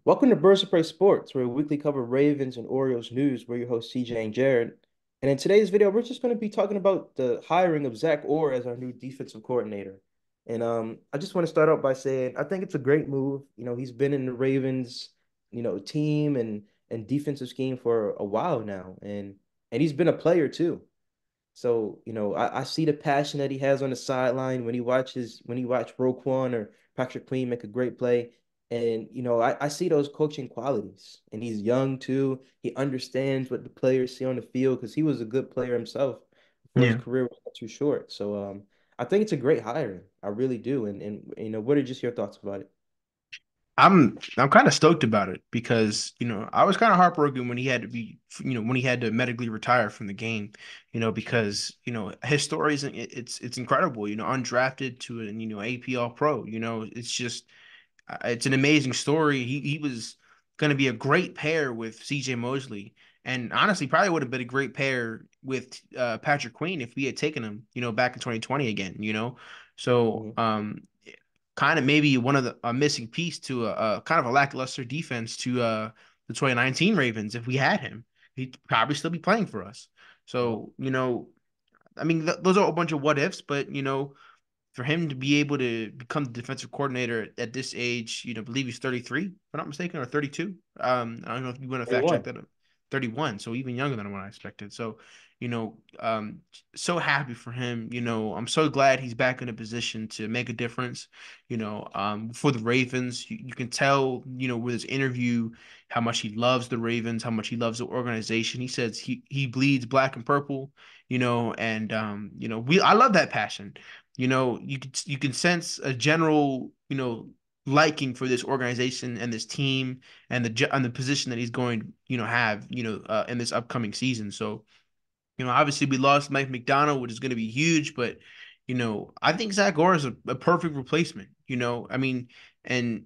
Welcome to Birds of Prey Sports, where we weekly cover Ravens and Orioles news. We're your hosts, CJ and Jared. And in today's video, we're just going to be talking about the hiring of Zach Orr as our new defensive coordinator. And I just want to start out by saying I think it's a great move. He's been in the Ravens, team and defensive scheme for a while now, and he's been a player too. So, I see the passion that he has on the sideline when he watch Roquan or Patrick Queen make a great play. And, I see those coaching qualities. And he's young too. He understands what the players see on the field because he was a good player himself before his Yeah, career was too short. So I think it's a great hiring. I really do. And what are just your thoughts about it? I'm kind of stoked about it because I was kind of heartbroken when he had to be when he had to medically retire from the game, because his story is it's incredible, undrafted to an AP All Pro, it's just it's an amazing story. He was going to be a great pair with CJ Mosley, and honestly, probably would have been a great pair with Patrick Queen if we had taken him, back in 2020 again. So Mhm. kind of maybe one of the a missing piece to a kind of a lackluster defense to the 2019 Ravens. If we had him, he'd probably still be playing for us. Yeah. So I mean, those are a bunch of what ifs, but for him to be able to become the defensive coordinator at this age, I believe he's 33, if I'm not mistaken, or 32. I don't know if you want to fact check 31. that. 31, so even younger than what I expected. So, you know, um, so happy for him. I'm so glad he's back in a position to make a difference. For the Ravens, you can tell, with his interview, how much he loves the Ravens, how much he loves the organization. He says he bleeds black and purple. And we I love that passion. You can sense a general liking for this organization and this team and the position that he's going to have in this upcoming season. So obviously we lost Mike McDonald, which is going to be huge, but I think Zach Orr is a perfect replacement. I mean, and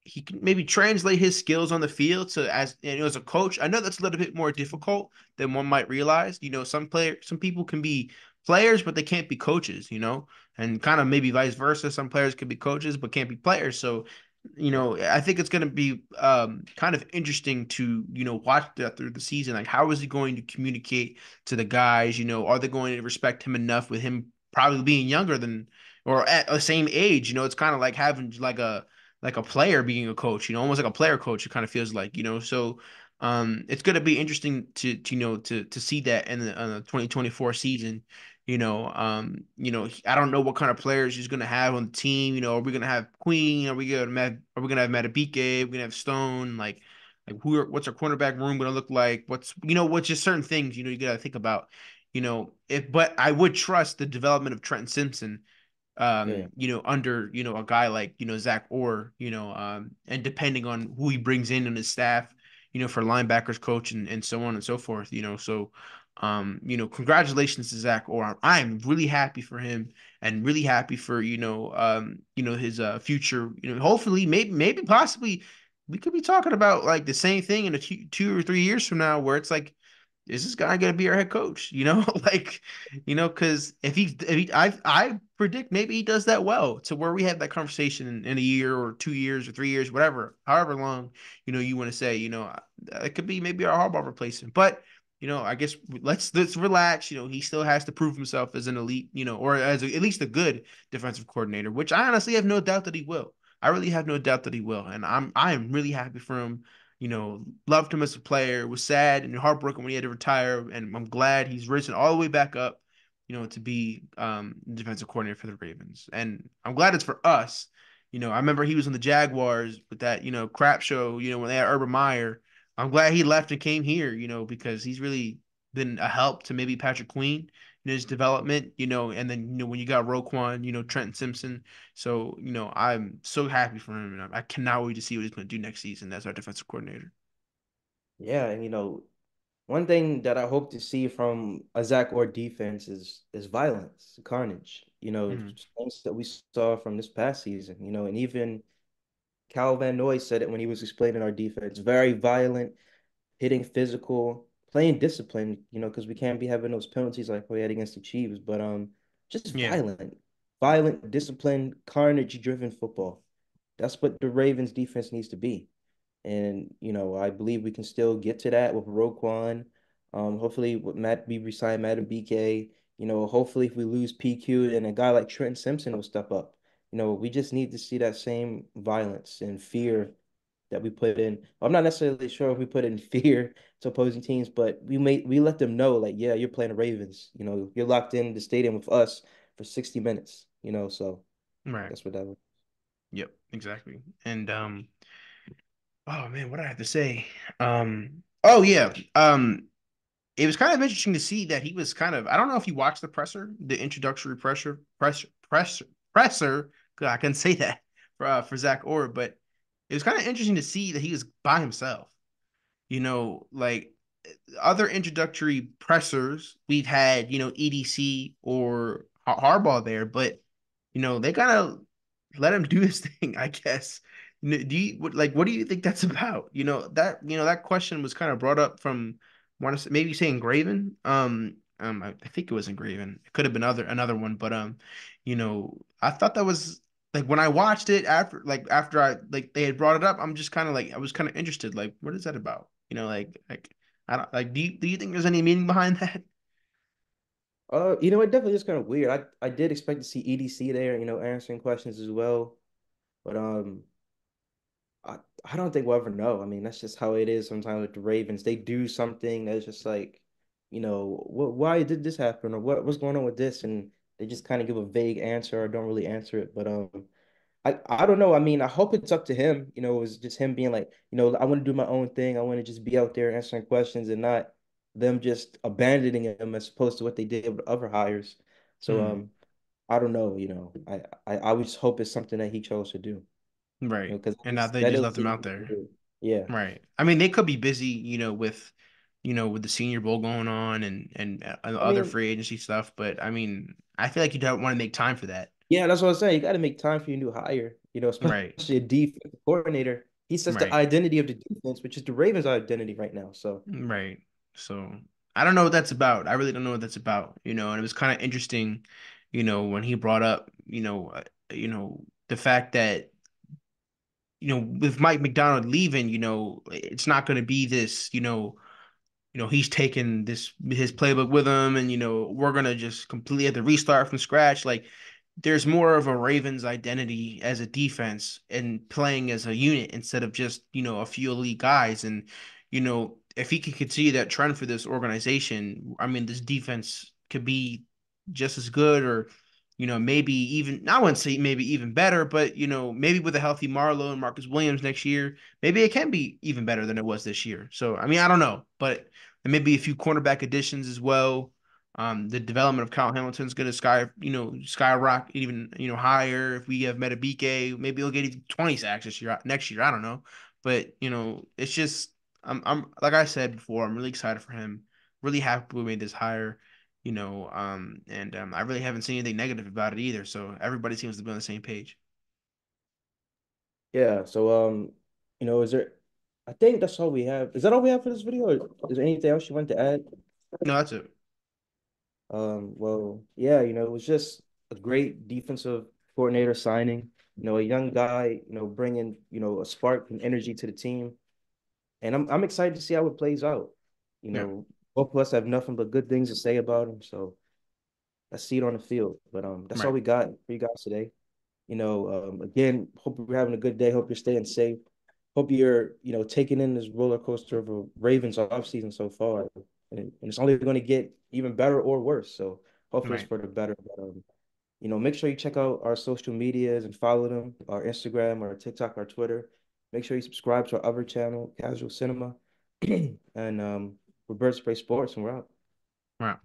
he can maybe translate his skills on the field to as a coach. I know that's a little bit more difficult than one might realize. Some people can be players, but they can't be coaches. And kind of maybe vice versa. Some players can be coaches but can't be players. So I think it's going to be kind of interesting to, watch that through the season. Like, how is he going to communicate to the guys? Are they going to respect him enough with him probably being younger than or at the same age? It's kind of like having like a player being a coach, almost like a player coach. It kind of feels like, so it's going to be interesting to see that in the 2024 season. I don't know what kind of players he's going to have on the team. Are we going to have Queen? Are we going to have Matabike? Are we going to have Stone? Like what's our cornerback room going to look like? What's just certain things, you got to think about. But I would trust the development of Trenton Simpson, Yeah. under, a guy like, Zach Orr, and depending on who he brings in his staff, for linebackers coach and so on and so forth, so, congratulations to Zach Orr. I'm really happy for him and really happy for, his future, hopefully, maybe possibly we could be talking about like the same thing in 2 or 3 years from now where it's like, is this guy gonna be our head coach? Like, because I predict maybe he does that well to where we have that conversation in a year or 2 years or 3 years, whatever, however long, you want to say, it could be maybe our Harbaugh replacement. But, I guess let's relax. He still has to prove himself as an elite, or as at least a good defensive coordinator, which I honestly have no doubt that he will. I really have no doubt that he will. And I am really happy for him. Loved him as a player, was sad and heartbroken when he had to retire, and I'm glad he's risen all the way back up, to be defensive coordinator for the Ravens. And I'm glad it's for us. I remember he was on the Jaguars with that, crap show, when they had Urban Meyer. I'm glad he left and came here, because he's really been a help to maybe Patrick Queen in his development, and then, when you got Roquan, Trenton Simpson. So, I'm so happy for him, and I cannot wait to see what he's going to do next season as our defensive coordinator. Yeah. And one thing that I hope to see from a Zach Orr defense is violence, carnage. Mhm. Things that we saw from this past season. And even Cal Van Noy said it when he was explaining our defense. Very violent, hitting physical, playing disciplined. Because we can't be having those penalties like we had against the Chiefs. But just Yeah. violent, disciplined, carnage-driven football. That's what the Ravens defense needs to be. And, I believe we can still get to that with Roquan. Hopefully with Matt we resign Matt and BK. Hopefully if we lose PQ, then a guy like Trent Simpson will step up. We just need to see that same violence and fear that we put in. I'm not necessarily sure if we put in fear to opposing teams, but we let them know, like, yeah, you're playing the Ravens. You're locked in the stadium with us for 60 minutes. So Right. that's what that was. Yep, exactly. And oh man, what do I have to say? Oh yeah. It was kind of interesting to see that he was kind of, I don't know if you watched the introductory presser. God, I couldn't say that for Zach Orr, but it was kind of interesting to see that he was by himself. Like other introductory pressers, we've had, EDC or Harbaugh there, but they gotta let him do his thing, I guess. Do you what do you think that's about? That question was kind of brought up from want to say, maybe saying Graven. I think it was in Graven. It could have been another one, but I thought that was like when I watched it after I like they had brought it up, I'm just kind of like I was kind of interested, like what is that about? Like I don't like do you think there's any meaning behind that? It definitely is kind of weird. I did expect to see EDC there, answering questions as well. But I don't think we'll ever know. I mean, that's just how it is sometimes with the Ravens. They do something that's just like, why did this happen or what's going on with this? And they just kind of give a vague answer or don't really answer it. But I don't know. I mean, I hope it's up to him. It was just him being like, I want to do my own thing. I want to just be out there answering questions and not them just abandoning him as opposed to what they did with other hires. So Hmm. I don't know. I would just hope it's something that he chose to do. Right. Because And now they that just is left him out there. weird. Yeah. Right. I mean, they could be busy, with the Senior Bowl going on and I other mean, free agency stuff. But I mean, I feel like you don't want to make time for that. yeah, that's what I'm saying. You got to make time for your new hire, Right. especially a defense coordinator. He sets the Right. identity of the defense, which is the Ravens' identity right now. So, Right. So I don't know what that's about. I really don't know what that's about. And it was kind of interesting, when he brought up, the fact that with Mike McDonald leaving, it's not going to be this, he's taken this his playbook with him, and we're gonna just completely have to restart from scratch. Like there's more of a Ravens identity as a defense and playing as a unit instead of just a few elite guys. And if he can continue that trend for this organization, I mean, this defense could be just as good, or maybe even I wouldn't say maybe even better, but maybe with a healthy Marlowe and Marcus Williams next year, maybe it can be even better than it was this year. So I mean, I don't know, but and maybe a few cornerback additions as well. The development of Kyle Hamilton's going to skyrocket even higher. If we have Metabike, maybe he'll get even 20 sacks next year. I don't know, but it's just I'm like I said before, I'm really excited for him. Really happy we made this hire. And I really haven't seen anything negative about it either. So everybody seems to be on the same page. yeah. So, is there, I think that's all we have. Is that all we have for this video? Or is there anything else you want to add? No, that's it. Well, yeah, it was just a great defensive coordinator signing, a young guy, bringing, a spark and energy to the team. And I'm excited to see how it plays out. You Yeah, know, both of us have nothing but good things to say about him. So let's see it on the field. But that's all right, we got for you guys today. Again, hope you're having a good day. Hope you're staying safe. Hope you're, taking in this roller coaster of a Ravens offseason so far. And it's only going to get even better or worse. So hopefully it's right, for the better. But make sure you check out our social medias and follow them, our Instagram, our TikTok, our Twitter. Make sure you subscribe to our other channel, Casual Cinema. And we're Bird Spray Sports, and we're out. right.